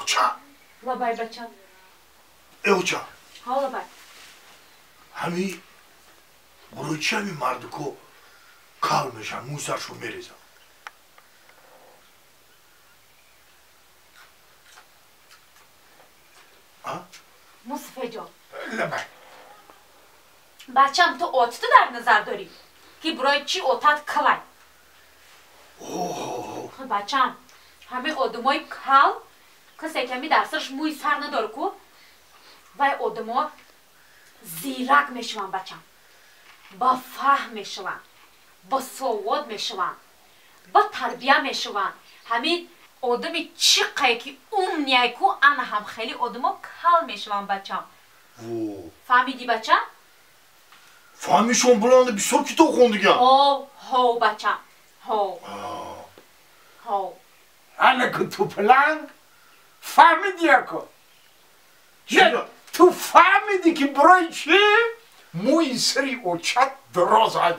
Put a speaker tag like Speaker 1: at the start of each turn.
Speaker 1: اوچا
Speaker 2: لبای بچم
Speaker 1: اوچا
Speaker 2: ها لبای
Speaker 1: همی بروی چی همی مردکو کال میشن موسرشو میریزن
Speaker 2: مصطفی جان
Speaker 1: لبای
Speaker 2: بچم تو اوتتو در نظر داری که برای چی اوتت کلای بچم همه آدمای کل کسی کمی در سرش موی سر نداره کو و آدما زیرک میشون بچم با فهم میشون با سواد میشون با تربیه میشون همین آدمی چقدر که نیای کو انا هم خیلی آدما کل میشون بچم فهمیدی بچم؟
Speaker 1: فهمیشون بلانده بسیار کتاب خوندگم
Speaker 2: هاو بچم هاو
Speaker 3: انا که تو پلنگ فهمیدی اکو تو فهمیدی که برای چی موی سری اوچت دراز هایی